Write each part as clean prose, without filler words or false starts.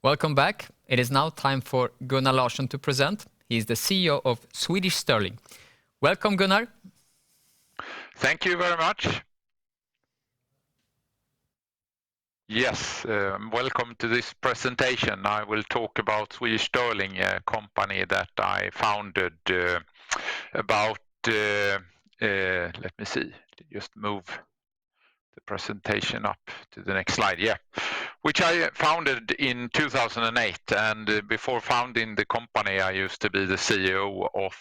Welcome back. It is now time for Gunnar Larsson to present. He is the CEO of Swedish Stirling. Welcome, Gunnar. Thank you very much. Yes, welcome to this presentation. I will talk about Swedish Stirling, a company that I founded about, let me see, just move the presentation up to the next slide, yeah, which I founded in 2008. And before founding the company, I used to be the CEO of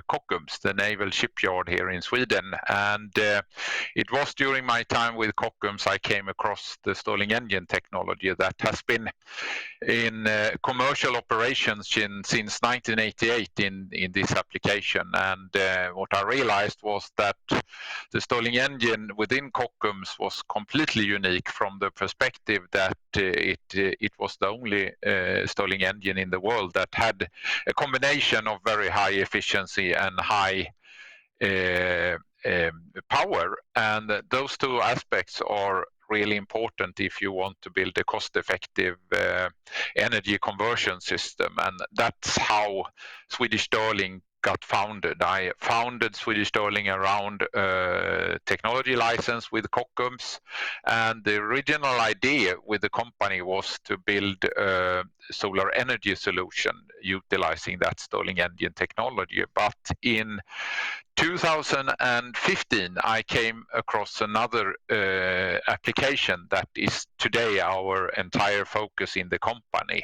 Kockums, the naval shipyard here in Sweden. And it was during my time with Kockums I came across the Stirling engine technology that has been in commercial operations since 1988 in this application. And what I realized was that the Stirling engine within Kockums was completely unique from the perspective that it was the only Stirling engine in the world that had a combination of very high efficiency and high power, and those two aspects are really important if you want to build a cost-effective energy conversion system, and that's how Swedish Stirling got founded. I founded Swedish Stirling around technology license with Kockums, and the original idea with the company was to build a solar energy solution utilizing that Stirling engine technology. But in 2015, I came across another application that is today our entire focus in the company.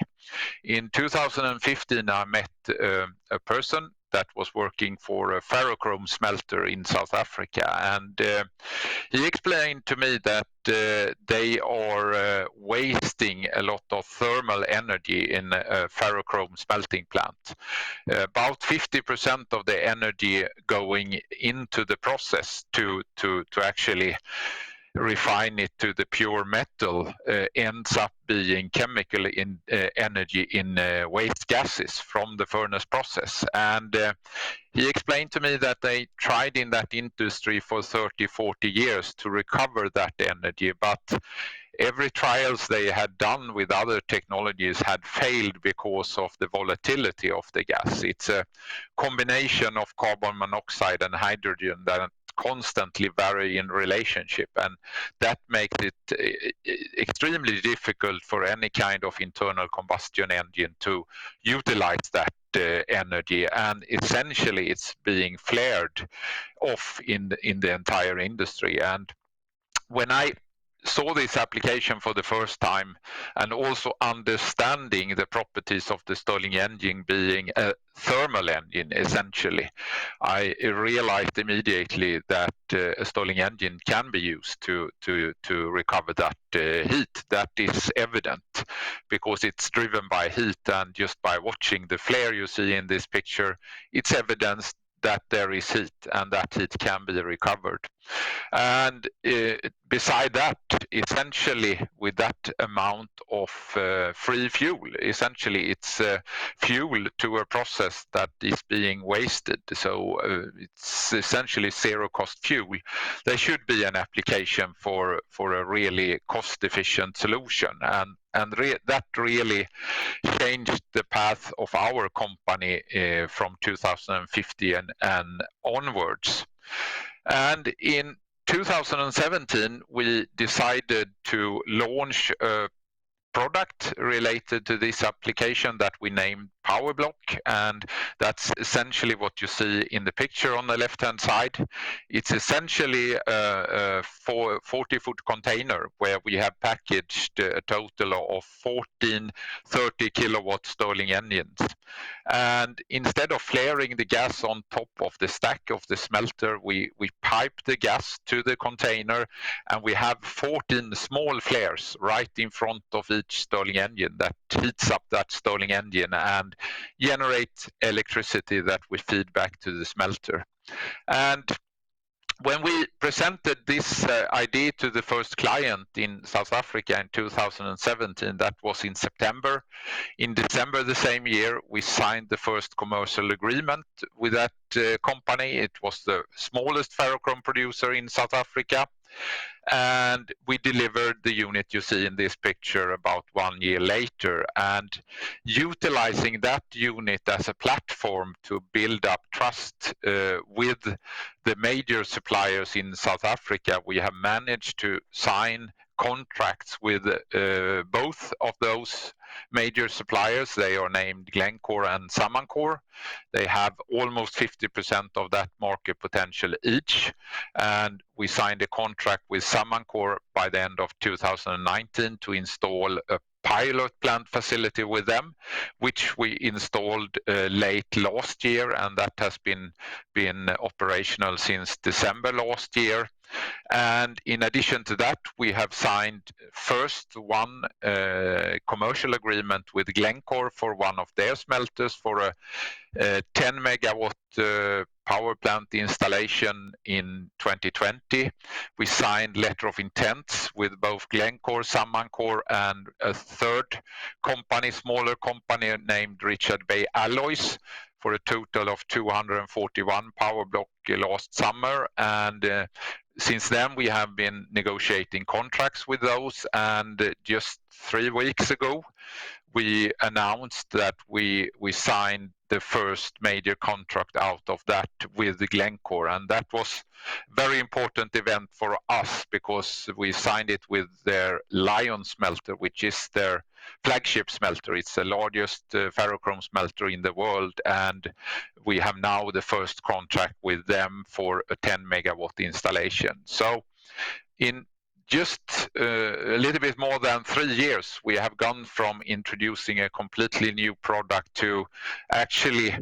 In 2015, I met a person that was working for a ferrochrome smelter in South Africa, and he explained to me that they are wasting a lot of thermal energy in a ferrochrome smelting plant. About 50% of the energy going into the process to actually refine it to the pure metal ends up being chemical energy in waste gases from the furnace process. And he explained to me that they tried in that industry for 30-40 years to recover that energy, but every trials they had done with other technologies had failed because of the volatility of the gas. It's a combination of carbon monoxide and hydrogen that constantly vary in relationship, and that makes it extremely difficult for any kind of internal combustion engine to utilize that energy, and essentially it's being flared off in the entire industry. And when I saw this application for the first time, and also understanding the properties of the Stirling engine being a thermal engine essentially, I realized immediately that a Stirling engine can be used to recover that heat. That is evident because it's driven by heat, and just by watching the flare you see in this picture, it's evidence that there is heat and that heat can be recovered. And beside that, essentially with that amount of free fuel, essentially it's fuel to a process that is being wasted. So it's essentially zero cost fuel. There should be an application for a really cost efficient solution. And that really changed the path of our company from 2015 and onwards. And in 2017, we decided to launch a product related to this application that we named Powerblock, and that's essentially what you see in the picture on the left-hand side. It's essentially a 40-foot container where we have packaged a total of 14 30-kilowatt Stirling engines. And instead of flaring the gas on top of the stack of the smelter, we pipe the gas to the container, and we have 14 small flares right in front of each Stirling engine that heats up that Stirling engine and generate electricity that we feed back to the smelter. And when we presented this idea to the first client in South Africa in 2017, that was in September. In December the same year, we signed the first commercial agreement with that company. It was the smallest ferrochrome producer in South Africa. And we delivered the unit you see in this picture about 1 year later, and utilizing that unit as a platform to build up trust with the major suppliers in South Africa, we have managed to sign contracts with both of those major suppliers. They are named Glencore and Samancor. They have almost 50% of that market potential each, and we signed a contract with Samancor by the end of 2019 to install a pilot plant facility with them, which we installed late last year, and that has been operational since December last year. And in addition to that, we have signed first one commercial agreement with Glencore for one of their smelters for a 10 megawatt power plant installation in 2020. We signed letter of intents with both Glencore, Samancor, and a third company, smaller company named Richard Bay Alloys, for a total of 241 Powerblock last summer. And since then, we have been negotiating contracts with those, and just 3 weeks ago, we announced that we signed the first major contract out of that with Glencore, and that was a very important event for us because we signed it with their Lion smelter, which is their flagship smelter. It's the largest ferrochrome smelter in the world, and we have now the first contract with them for a 10 megawatt installation. So in just a little bit more than 3 years, we have gone from introducing a completely new product to actually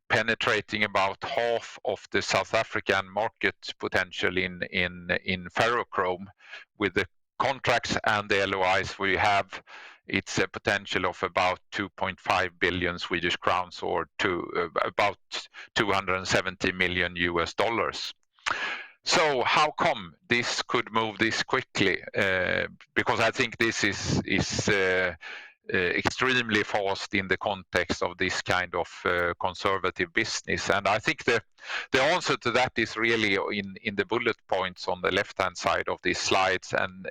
penetrating about half of the South African market potential in ferrochrome. With the contracts and the LOIs we have, it's a potential of about 2.5 billion Swedish crowns, or about $270 million US. So how come this could move this quickly? Because I think this is extremely fast in the context of this kind of conservative business. And I think the answer to that is really in the bullet points on the left-hand side of these slides, and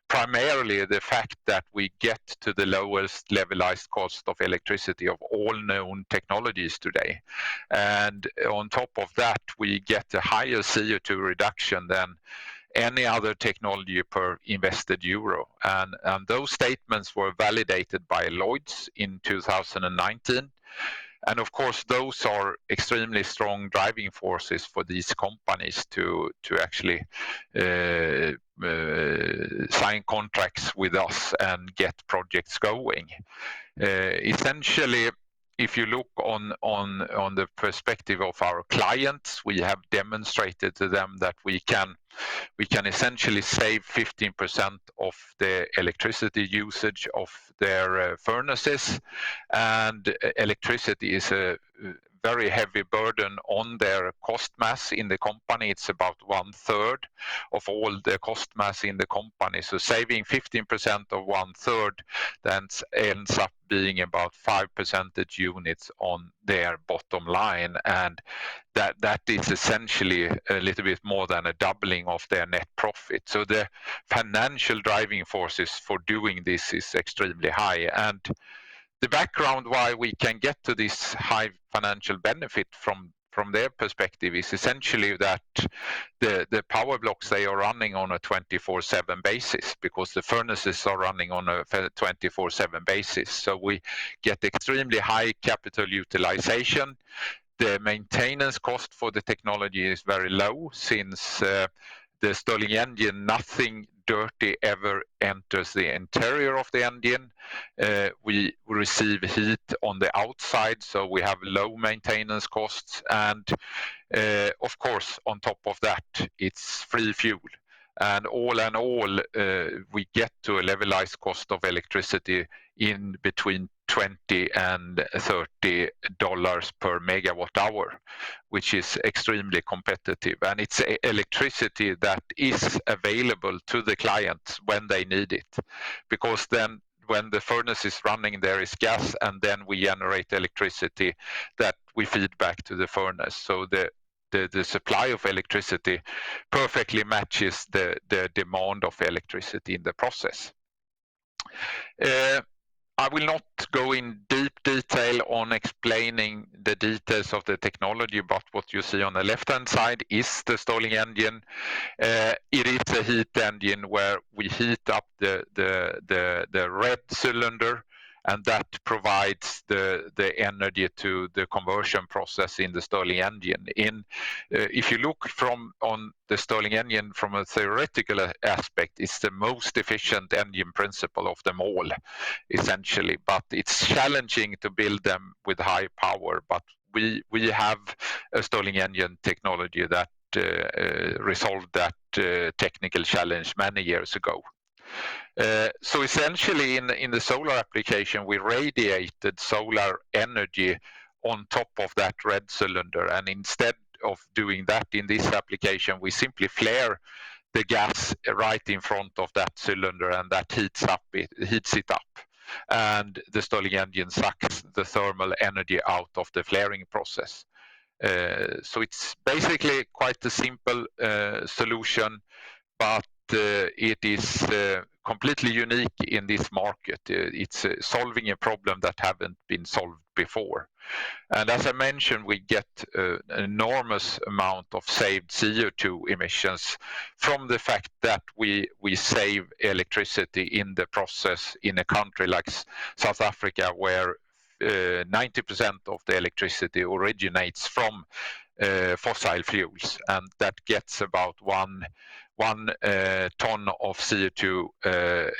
primarily the fact that we get to the lowest levelized cost of electricity of all known technologies today. And on top of that, we get a higher CO2 reduction than any other technology per invested euro. And those statements were validated by Lloyds in 2019. And of course, those are extremely strong driving forces for these companies to actually sign contracts with us and get projects going. Essentially, if you look on the perspective of our clients, we have demonstrated to them that we can essentially save 15% of the electricity usage of their furnaces, and electricity is a very heavy burden on their cost mass in the company. It's about 1/3 of all the cost mass in the company. So saving 15% of 1/3 then ends up being about 5 percentage units on their bottom line, and that is essentially a little bit more than a doubling of their net profit. So the financial driving forces for doing this is extremely high. And the background why we can get to this high financial benefit from their perspective is essentially that the power blocks, they are running on a 24/7 basis, because the furnaces are running on a 24/7 basis. So we get extremely high capital utilization. The maintenance cost for the technology is very low, since the Stirling engine, nothing dirty ever enters the interior of the engine. We receive heat on the outside, so we have low maintenance costs. And of course, on top of that, it's free fuel. And all in all, we get to a levelized cost of electricity in between $20 and $30 per megawatt hour, which is extremely competitive. And it's electricity that is available to the clients when they need it, because then when the furnace is running, there is gas, and then we generate electricity that we feed back to the furnace. So the the supply of electricity perfectly matches the demand of electricity in the process. I will not go in deep detail on explaining the details of the technology, but what you see on the left-hand side is the Stirling engine. It is a heat engine where we heat up the red cylinder, and that provides the energy to the conversion process in the Stirling engine. If you look on the Stirling engine from a theoretical aspect, it's the most efficient engine principle of them all, essentially. But it's challenging to build them with high power. But we have a Stirling engine technology that resolved that technical challenge many years ago. So essentially in the solar application, we radiated solar energy on top of that red cylinder, and instead of doing that in this application, we simply flare the gas right in front of that cylinder, and that heats it up. And the Stirling engine sucks the thermal energy out of the flaring process. So it's basically quite a simple solution, but it is completely unique in this market. It's solving a problem that haven't been solved before. And as I mentioned, we get an enormous amount of saved CO2 emissions from the fact that we save electricity in the process in a country like South Africa, where 90% of the electricity originates from fossil fuels, and that gets about one ton of CO2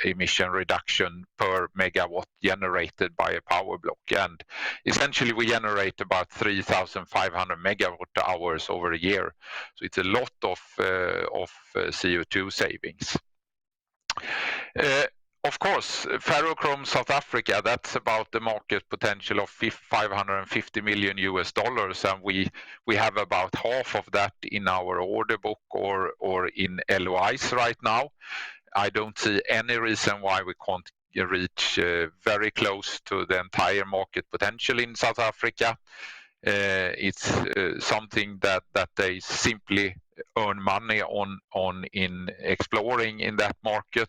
emission reduction per megawatt generated by a power block. And essentially we generate about 3,500 megawatt hours over a year. So it's a lot of CO2 savings. Of course, Ferrochrome South Africa, that's about the market potential of $550 million, and we have about half of that in our order book or in LOIs right now. I don't see any reason why we can't reach very close to the entire market potential in South Africa. It's something that they simply earn money on in exploring in that market.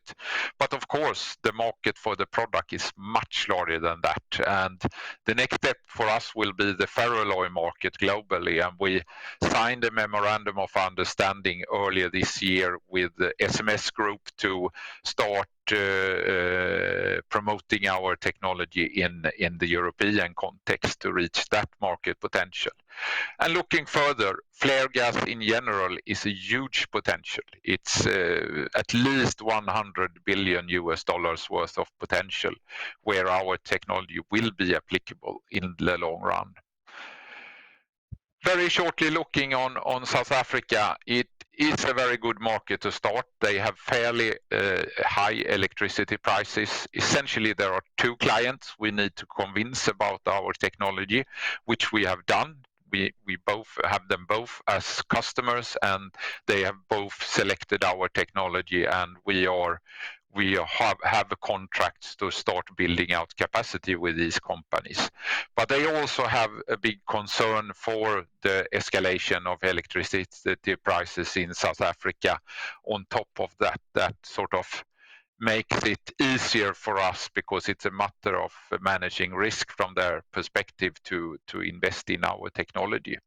But of course, the market for the product is much larger than that. And the next step for us will be the ferroalloy market globally. And we signed a memorandum of understanding earlier this year with the SMS Group to start promoting our technology in the European context to reach that market potential. And looking further, flare gas in general is a huge potential. It's at least $100 billion worth of potential where our technology will be applicable in the long run. Very shortly looking on South Africa, it is a very good market to start. They have fairly high electricity prices. Essentially, there are two clients we need to convince about our technology, which we have done. We both have them both as customers, and they have both selected our technology, and we have contracts to start building out capacity with these companies. But they also have a big concern for the escalation of electricity prices in South Africa. On top of that sort of makes it easier for us because it's a matter of managing risk from their perspective to invest in our technology.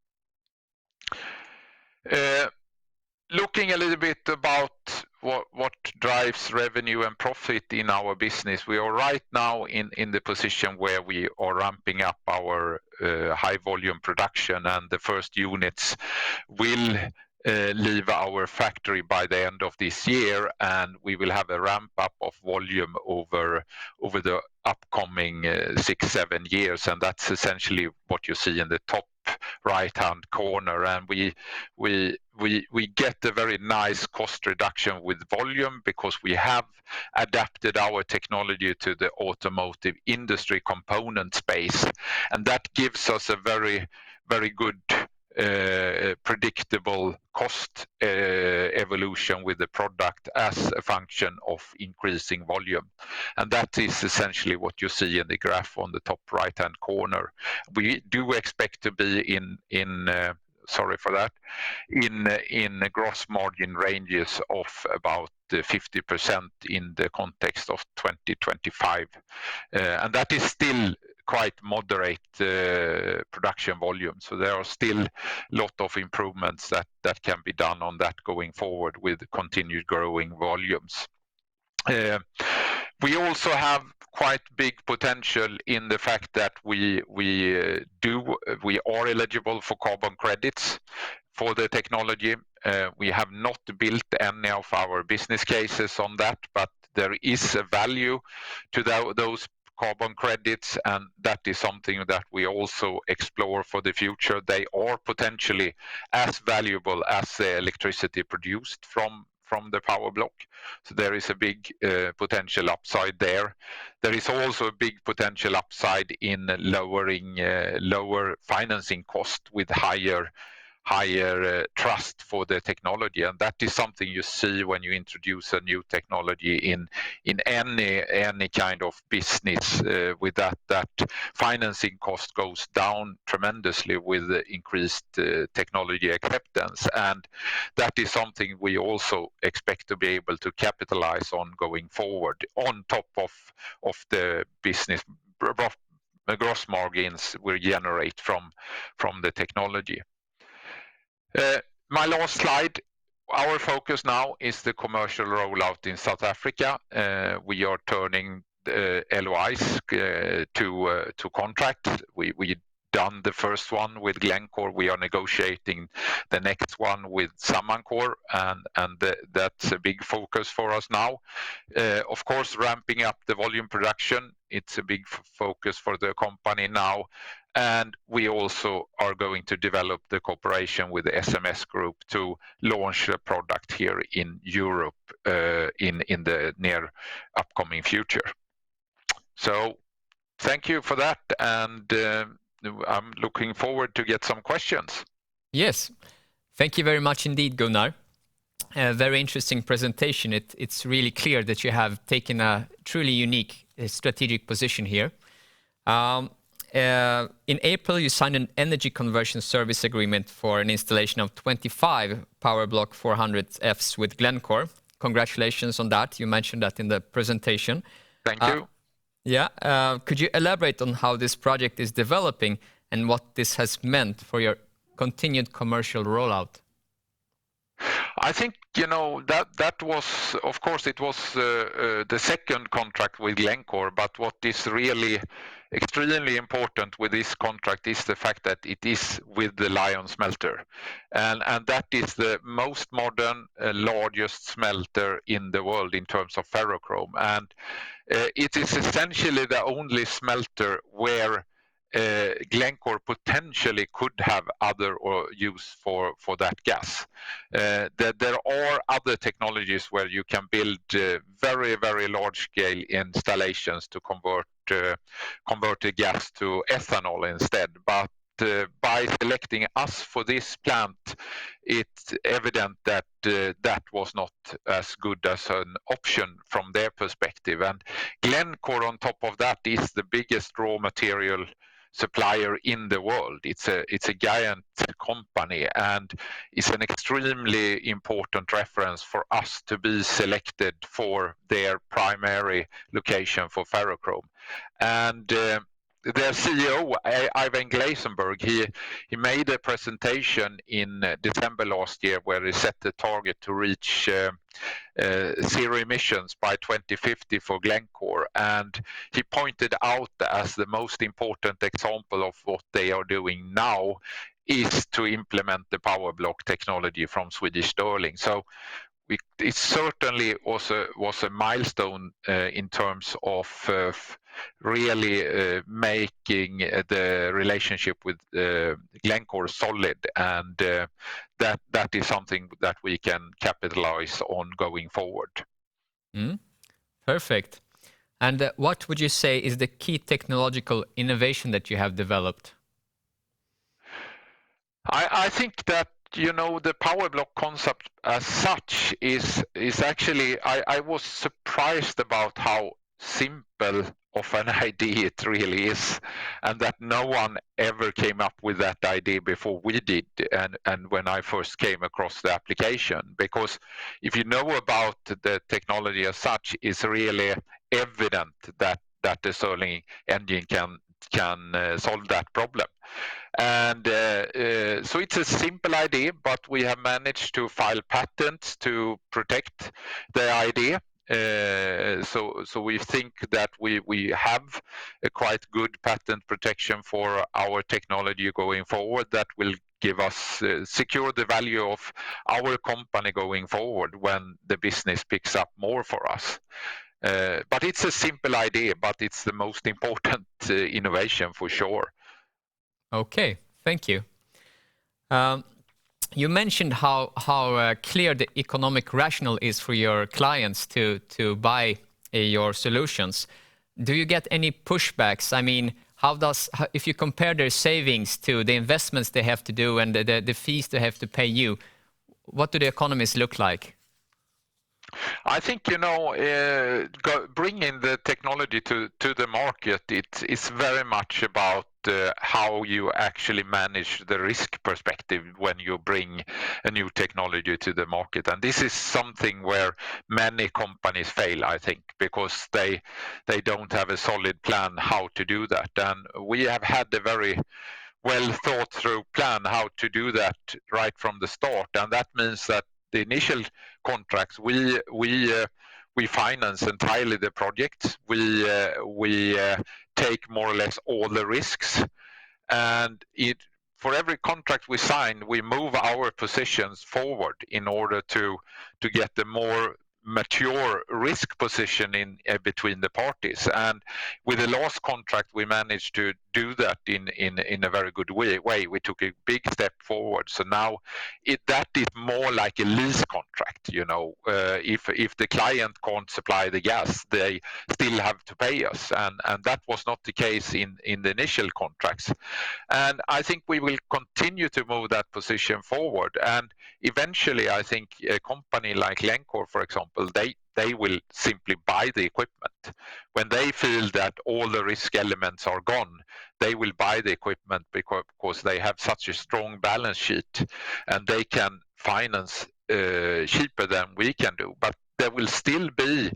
Looking a little bit about what drives revenue and profit in our business, we are right now in the position where we are ramping up our high volume production, and the first units will leave our factory by the end of this year, and we will have a ramp up of volume over the upcoming 6-7 years, and that's essentially what you see in the top right hand corner. And we get a very nice cost reduction with volume because we have adapted our technology to the automotive industry component space, and that gives us a very good predictable cost evolution with the product as a function of increasing volume. And that is essentially what you see in the graph on the top right hand corner. We do expect to be in sorry for that, in gross margin ranges of about 50% in the context of 2025. And that is still quite moderate production volume. So there are still a lot of improvements that can be done on that going forward with continued growing volumes. We also have quite big potential in the fact that we are eligible for carbon credits for the technology. We have not built any of our business cases on that, but there is a value to those carbon credits, and that is something that we also explore for the future. They are potentially as valuable as the electricity produced from the Powerblock. So there is a big potential upside there. There is also a big potential upside in lowering lower financing cost with higher trust for the technology, and that is something you see when you introduce a new technology in any kind of business. With that financing cost goes down tremendously with the increased technology acceptance, and that is something we also expect to be able to capitalize on going forward, on top of the business gross margins we generate from the technology. My last slide. Our focus now is the commercial rollout in South Africa. We are turning LOIs to contract. We done the first one with Glencore. We are negotiating the next one with Samancor, and that's a big focus for us now. Of course, ramping up the volume production, it's a big focus for the company now. And we also are going to develop the cooperation with the SMS Group to launch a product here in Europe in the near upcoming future. So thank you for that, and I'm looking forward to get some questions. Yes, thank you very much indeed, Gunnar. A very interesting presentation. It's really clear that you have taken a truly unique strategic position here. In April, you signed an energy conversion service agreement for an installation of 25 Powerblock 400Fs with Glencore. Congratulations on that. You mentioned that in the presentation. Thank you. Could you elaborate on how this project is developing and what this has meant for your continued commercial rollout? I think, that was, of course, it was the second contract with Glencore, but what is really extremely important with this contract is the fact that it is with the Lion smelter. And that is the most modern, largest smelter in the world in terms of ferrochrome. And it is essentially the only smelter where Glencore potentially could have other use for that gas. There are other technologies where you can build very, very large scale installations to convert the gas to ethanol instead. But by selecting us for this plant, it's evident that that was not as good as an option from their perspective. And Glencore, on top of that, is the biggest raw material supplier in the world. It's a giant company, and it's an extremely important reference for us to be selected for their primary location for ferrochrome. And their CEO, Ivan Glasenberg, he made a presentation in December last year where he set the target to reach zero emissions by 2050 for Glencore, and he pointed out as the most important example of what they are doing now is to implement the Powerblock technology from Swedish Stirling. So it certainly was a milestone in terms of really making the relationship with Glencore solid, and that is something that we can capitalize on going forward. Perfect. And what would you say is the key technological innovation that you have developed? I think that the Powerblock concept as such is actually, I was surprised about how simple of an idea it really is, and that no one ever came up with that idea before we did, and when I first came across the application. Because if you know about the technology as such, it's really evident that the Stirling engine can solve that problem. And so it's a simple idea, but we have managed to file patents to protect the idea. So we think that we have a quite good patent protection for our technology going forward that will give us secure the value of our company going forward when the business picks up more for us. But it's a simple idea, but it's the most important innovation for sure. Okay, thank you. You mentioned how clear the economic rationale is for your clients to buy your solutions. Do you get any pushbacks? I mean, if you compare their savings to the investments they have to do and the fees they have to pay you, what do the economies look like? I think, bringing the technology to the market, it's very much about how you actually manage the risk perspective when you bring a new technology to the market. And this is something where many companies fail, I think, because they don't have a solid plan how to do that. And we have had a very well thought through plan how to do that right from the start. And that means that the initial contracts, we finance entirely the project. We take more or less all the risks, and for every contract we sign, we move our positions forward in order to get the more mature risk position in between the parties. And with the last contract, we managed to do that in a very good way. We took a big step forward. So now that is more like a lease contract. If the client can't supply the gas, they still have to pay us, and that was not the case in the initial contracts. And I think we will continue to move that position forward. And eventually, I think a company like Glencore, for example, they will simply buy the equipment. When they feel that all the risk elements are gone, they will buy the equipment because they have such a strong balance sheet and they can finance cheaper than we can do. But there will still be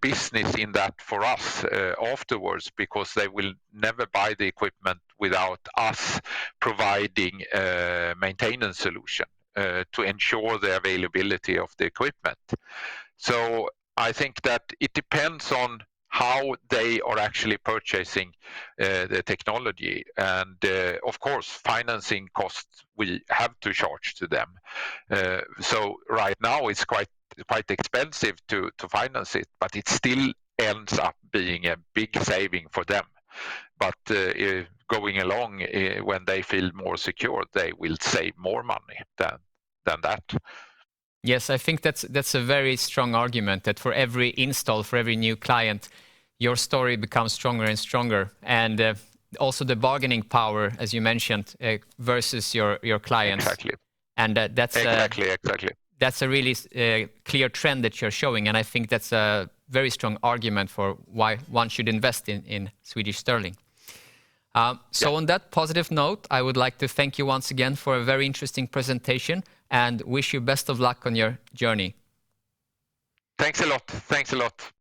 business in that for us afterwards, because they will never buy the equipment without us providing a maintenance solution to ensure the availability of the equipment. So I think that it depends on how they are actually purchasing the technology, and of course financing costs we have to charge to them. So right now it's quite expensive to finance it, but it still ends up being a big saving for them. But going along, when they feel more secure, they will save more money than that. Yes, I think that's a very strong argument, that for every install, for every new client, your story becomes stronger and stronger. And also the bargaining power, as you mentioned, versus your clients. Exactly. And that's a really clear trend that you're showing. And I think that's a very strong argument for why one should invest in Swedish Stirling. So on that positive note, I would like to thank you once again for a very interesting presentation and wish you best of luck on your journey. Thanks a lot.